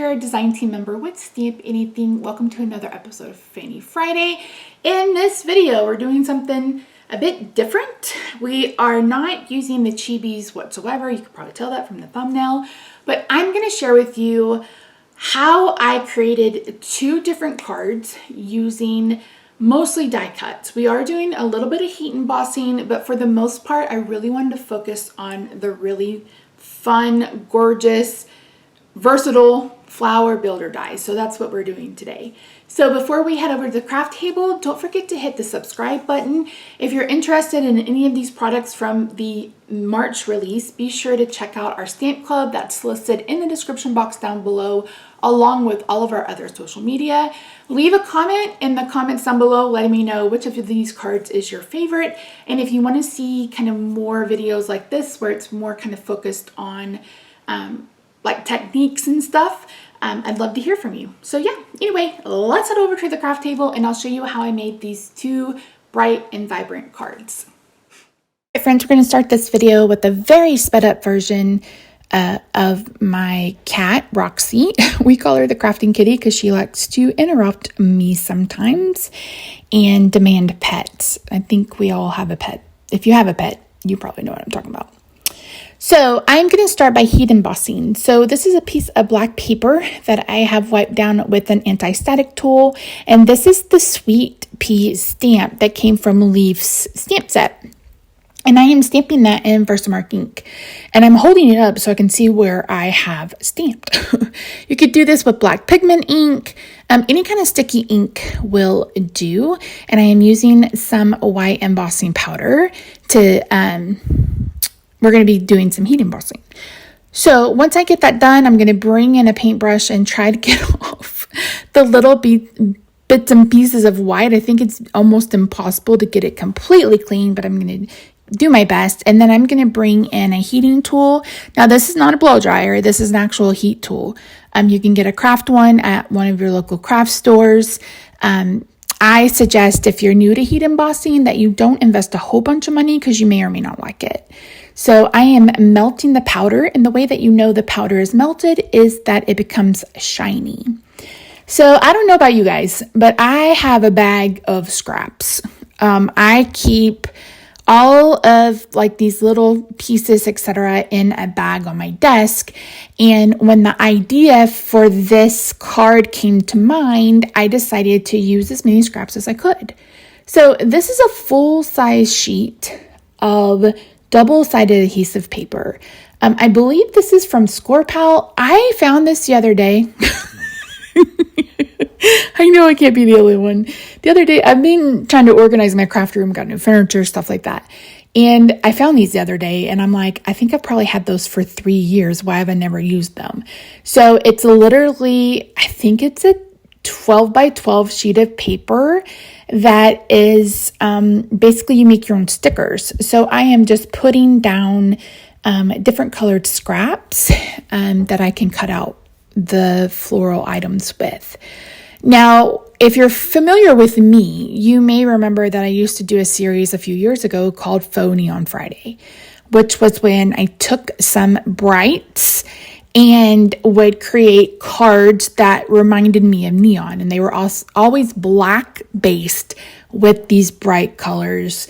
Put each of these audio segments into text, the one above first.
here, design team member with Stamp Anything. Welcome to another episode of Fannie Friday. In this video, we're doing something a bit different. We are not using the chibis whatsoever. You can probably tell that from the thumbnail, but I'm going to share with you how I created two different cards using mostly die cuts. We are doing a little bit of heat embossing, but for the most part, I really wanted to focus on the really fun, gorgeous, versatile flower builder dies. So that's what we're doing today. So before we head over to the craft table, don't forget to hit the subscribe button. If you're interested in any of these products from the March release, be sure to check out our stamp club that's listed in the description box down below, along with all of our other social media. Leave a comment in the comments down below letting me know which of these cards is your favorite. And if you want to see kind of more videos like this where it's more kind of focused on like techniques and stuff, I'd love to hear from you. So yeah, anyway, let's head over to the craft table and I'll show you how I made these two bright and vibrant cards. Hey friends, we're going to start this video with a very sped up version of my cat, Roxy. We call her the crafting kitty because she likes to interrupt me sometimes and demand pets. I think we all have a pet. If you have a pet, you probably know what I'm talking about. So I'm going to start by heat embossing. So this is a piece of black paper that I have wiped down with an anti-static tool. And this is the Sweet Pea stamp that came from Leaf's stamp set. And I am stamping that in Versamark ink. And I'm holding it up so I can see where I have stamped. You could do this with black pigment ink. Any kind of sticky ink will do. And I am using some white embossing powder to... we're going to be doing some heat embossing. So once I get that done, I'm going to bring in a paintbrush and try to get off the little bits and pieces of white. I think it's almost impossible to get it completely clean, but I'm going to do my best. And then I'm going to bring in a heating tool. Now, this is not a blow dryer. This is an actual heat tool. You can get a craft one at one of your local craft stores. I suggest if you're new to heat embossing that you don't invest a whole bunch of money because you may or may not like it. So I am melting the powder, and the way that you know the powder is melted is that it becomes shiny. So I don't know about you guys, but I have a bag of scraps. I keep all of like these little pieces, etc., in a bag on my desk. And when the idea for this card came to mind, I decided to use as many scraps as I could. So this is a full-size sheet of double-sided adhesive paper. I believe this is from ScorePal. I found this the other day. I know I can't be the only one. The other day, I've been trying to organize my craft room, got new furniture, stuff like that. And I found these the other day and I'm like, I think I've probably had those for 3 years. Why have I never used them? So it's literally, I think it's a 12 by 12 sheet of paper that is basically you make your own stickers. So I am just putting down different colored scraps that I can cut out the floral items with. Now, if you're familiar with me, you may remember that I used to do a series a few years ago called Faux Neon Friday, which was when I took some brights and would create cards that reminded me of neon. And they were always black based with these bright colors,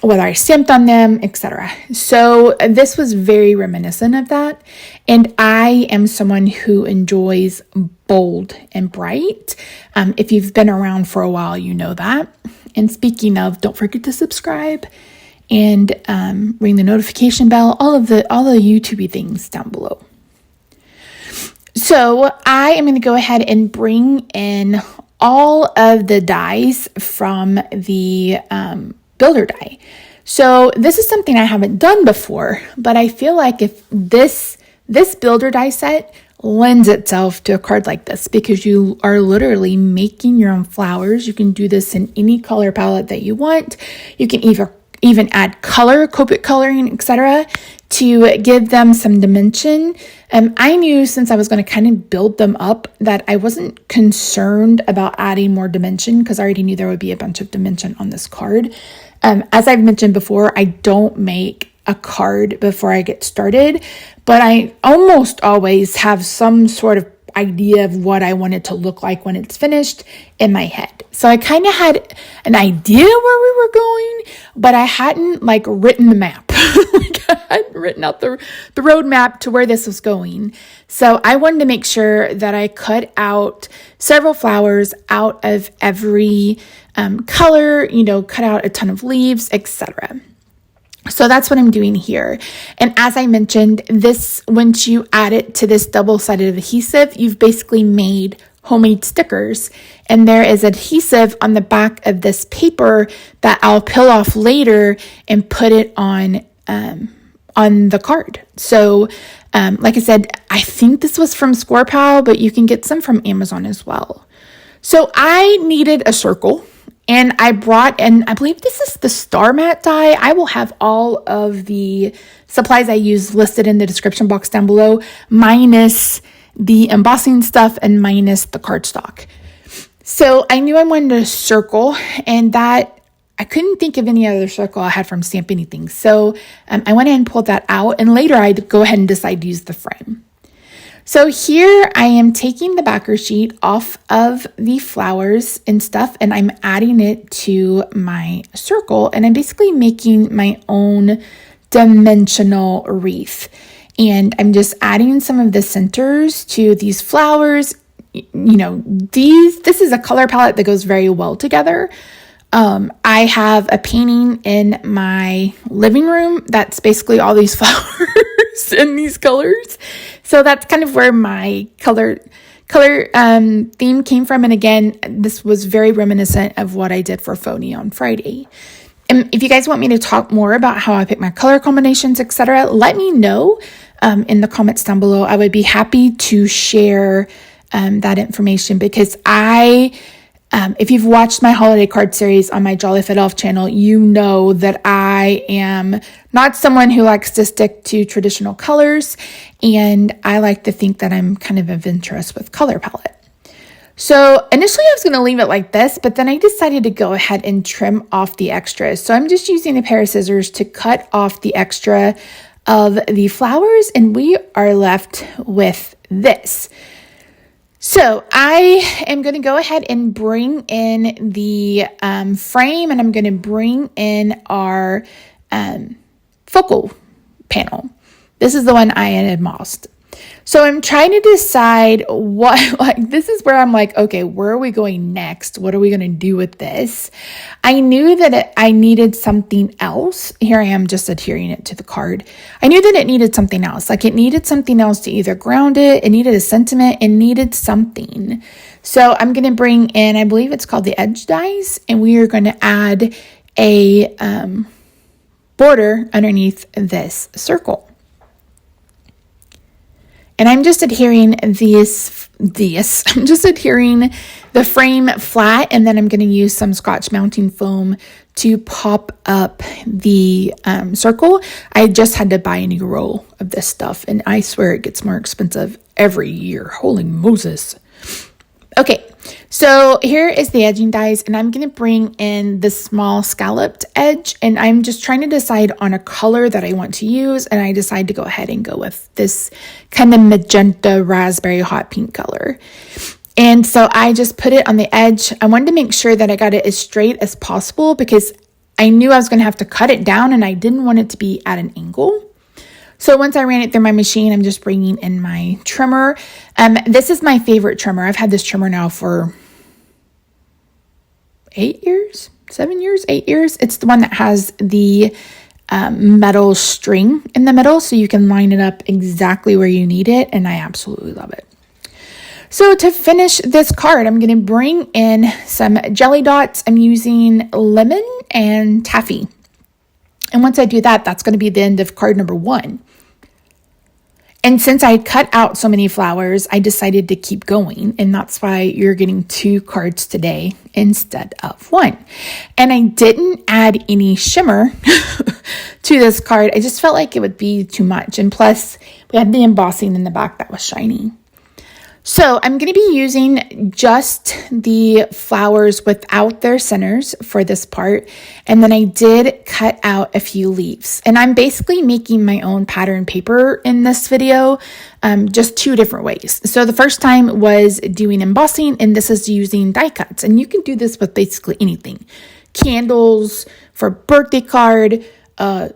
whether I stamped on them, etc. So this was very reminiscent of that. And I am someone who enjoys bold and bright. If you've been around for a while, you know that. And speaking of, don't forget to subscribe and ring the notification bell, all the YouTube things down below. So I am going to go ahead and bring in all of the dies from the builder die. So this is something I haven't done before, but I feel like if this builder die set lends itself to a card like this because you are literally making your own flowers. You can do this in any color palette that you want. You can even add color, Copic coloring, etc., to give them some dimension. I knew since I was going to kind of build them up that I wasn't concerned about adding more dimension because I already knew there would be a bunch of dimension on this card. As I've mentioned before, I don't make a card before I get started, but I almost always have some sort of idea of what I want it to look like when it's finished in my head. So I kind of had an idea where we were going, but I hadn't like written the map. Like I hadn't written out the road map to where this was going. So I wanted to make sure that I cut out several flowers out of every color, cut out a ton of leaves, etc. So that's what I'm doing here. And as I mentioned, once you add it to this double-sided adhesive, you've basically made homemade stickers. And there is adhesive on the back of this paper that I'll peel off later and put it on the card. So like I said, I think this was from Score Pal, but you can get some from Amazon as well. So I needed a circle. And I brought, and I believe this is the Star Matte die. I will have all of the supplies I use listed in the description box down below, minus the embossing stuff and minus the cardstock. So I knew I wanted a circle, and that I couldn't think of any other circle I had from Stamp Anything. So I went ahead and pulled that out, and later I'd go ahead and decide to use the frame. So here I am taking the backer sheet off of the flowers and stuff, and I'm adding it to my circle, and I'm basically making my own dimensional wreath. And I'm just adding some of the centers to these flowers. This is a color palette that goes very well together. I have a painting in my living room that's basically all these flowers in these colors. So that's kind of where my color theme came from. And again, this was very reminiscent of what I did for Fannie on Friday. And if you guys want me to talk more about how I pick my color combinations, etc., let me know in the comments down below. I would be happy to share that information, because if you've watched my holiday card series on my Jolly Fit Elf channel, you know that I am not someone who likes to stick to traditional colors, and I like to think that I'm kind of adventurous with color palette. So initially I was going to leave it like this, but then I decided to go ahead and trim off the extras. So I'm just using a pair of scissors to cut off the extra of the flowers, and we are left with this. So I am going to go ahead and bring in the frame, and I'm going to bring in our focal panel. This is the one I had embossed. So I'm trying to decide this is where I'm like, okay, where are we going next? What are we going to do with this? I knew that I needed something else. Here I am just adhering it to the card. I knew that it needed something else. Like it needed something else to either ground it. It needed a sentiment. It needed something. So I'm going to bring in, I believe it's called the edge dies, and we are going to add a border underneath this circle. And I'm just adhering I'm just adhering the frame flat, and then I'm going to use some Scotch mounting foam to pop up the circle. I just had to buy a new roll of this stuff, and I swear it gets more expensive every year. Holy Moses. Okay, so here is the edging dies, and I'm going to bring in the small scalloped edge, and I'm just trying to decide on a color that I want to use, and I decide to go ahead and go with this kind of magenta raspberry hot pink color. And so I just put it on the edge. I wanted to make sure that I got it as straight as possible, because I knew I was going to have to cut it down, and I didn't want it to be at an angle. So once I ran it through my machine, I'm just bringing in my trimmer. This is my favorite trimmer. I've had this trimmer now for 8 years. It's the one that has the metal string in the middle, so you can line it up exactly where you need it, and I absolutely love it. So to finish this card, I'm going to bring in some jelly dots. I'm using lemon and taffy. And once I do that, that's going to be the end of card number 1. And since I cut out so many flowers, I decided to keep going. And that's why you're getting 2 cards today instead of 1. And I didn't add any shimmer to this card. I just felt like it would be too much. And plus, we had the embossing in the back that was shiny. So I'm going to be using just the flowers without their centers for this part. And then I did cut out a few leaves. And I'm basically making my own pattern paper in this video, just two different ways. So the first time was doing embossing, and this is using die cuts. And you can do this with basically anything. Candles, for birthday card,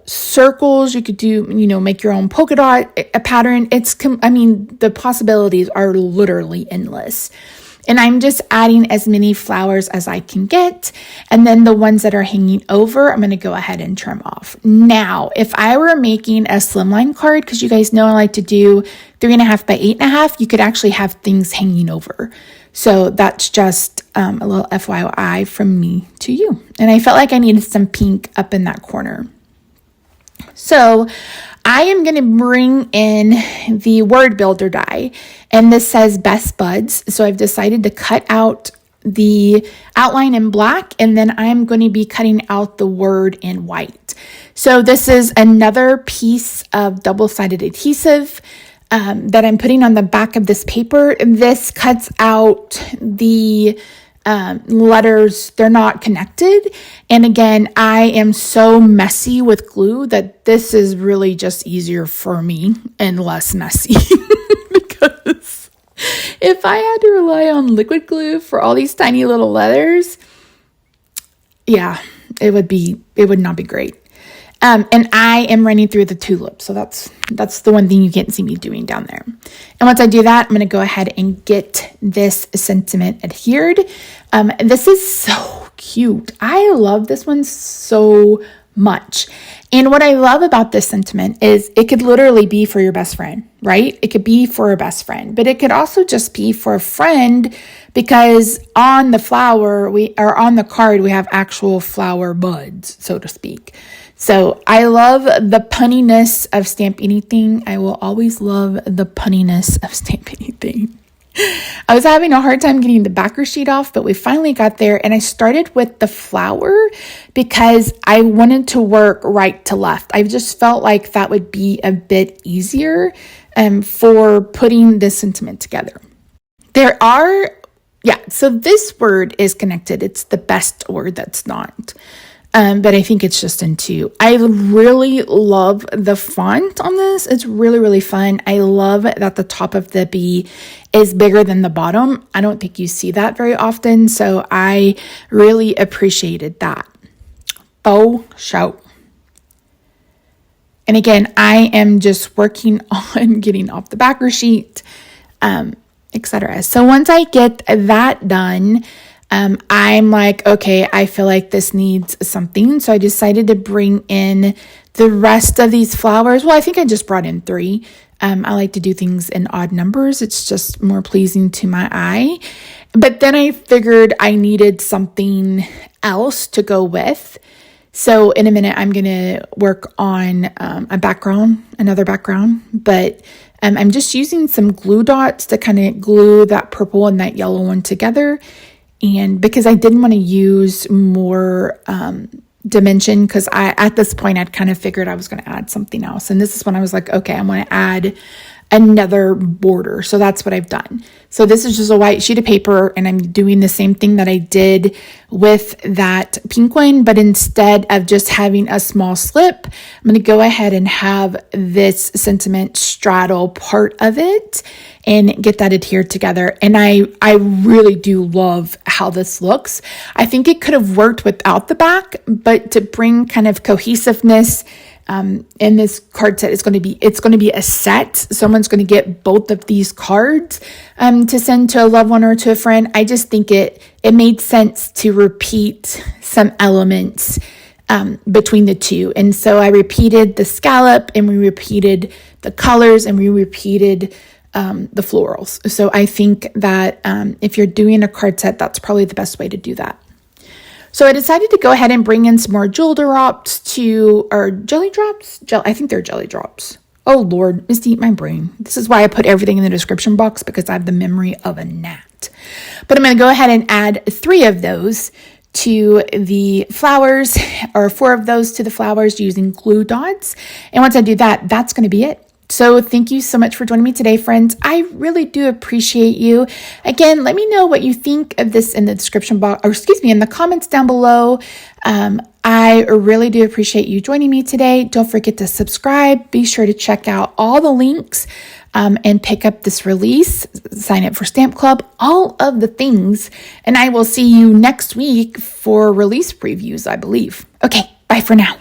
circles, you could do, make your own polka dot a pattern. The possibilities are literally endless. And I'm just adding as many flowers as I can get. And then the ones that are hanging over, I'm going to go ahead and trim off. Now, if I were making a slimline card, because you guys know I like to do 3.5 by 8.5, you could actually have things hanging over. So that's just a little FYI from me to you. And I felt like I needed some pink up in that corner. So I am going to bring in the word builder die, and this says best buds. So I've decided to cut out the outline in black, and then I'm going to be cutting out the word in white. So this is another piece of double-sided adhesive that I'm putting on the back of this paper. This cuts out the letters, they're not connected. And again, I am so messy with glue that this is really just easier for me and less messy because if I had to rely on liquid glue for all these tiny little letters, yeah, it would not be great. And I am running through the tulip. So that's the one thing you can't see me doing down there. And once I do that, I'm going to go ahead and get this sentiment adhered. This is so cute. I love this one so much. And what I love about this sentiment is it could literally be for your best friend, right? It could be for a best friend, but it could also just be for a friend because on the flower, on the card, we have actual flower buds, so to speak. So I love the punniness of Stamp Anything. I will always love the punniness of Stamp Anything. I was having a hard time getting the backer sheet off, but we finally got there. And I started with the flower because I wanted to work right to left. I just felt like that would be a bit easier for putting this sentiment together. So this word is connected. It's the best word that's not. But I think it's just in two. I really love the font on this. It's really, really fun. I love that the top of the B is bigger than the bottom. I don't think you see that very often. So I really appreciated that. Bow shout. And again, I am just working on getting off the backer sheet, etc. So once I get that done, I'm like, okay, I feel like this needs something. So I decided to bring in the rest of these flowers. Well, I think I just brought in 3. I like to do things in odd numbers. It's just more pleasing to my eye. But then I figured I needed something else to go with. So in a minute, I'm going to work on another background. But I'm just using some glue dots to kind of glue that purple and that yellow one together. And because I didn't want to use more dimension, because at this point I'd kind of figured I was going to add something else. And this is when I was like, okay, I'm going to add another border. So that's what I've done. So this is just a white sheet of paper, and I'm doing the same thing that I did with that pink one, but instead of just having a small slip, I'm going to go ahead and have this sentiment straddle part of it and get that adhered together. And I really do love how this looks. I think it could have worked without the back, but to bring kind of cohesiveness in this card set, it's going to be a set. Someone's going to get both of these cards to send to a loved one or to a friend. I just think it made sense to repeat some elements between the two. And so I repeated the scallop, and we repeated the colors, and we repeated the florals. So I think that if you're doing a card set, that's probably the best way to do that. So I decided to go ahead and bring in some more jelly drops I think they're jelly drops. Oh Lord, Misty, my brain. This is why I put everything in the description box, because I have the memory of a gnat. But I'm going to go ahead and add 3 of those to the flowers, or 4 of those to the flowers using glue dots. And once I do that, that's going to be it. So thank you so much for joining me today, friends. I really do appreciate you. Again, let me know what you think of this in the description box, or in the comments down below. I really do appreciate you joining me today. Don't forget to subscribe. Be sure to check out all the links and pick up this release, sign up for Stamp Club, all of the things. And I will see you next week for release previews, I believe. Okay, bye for now.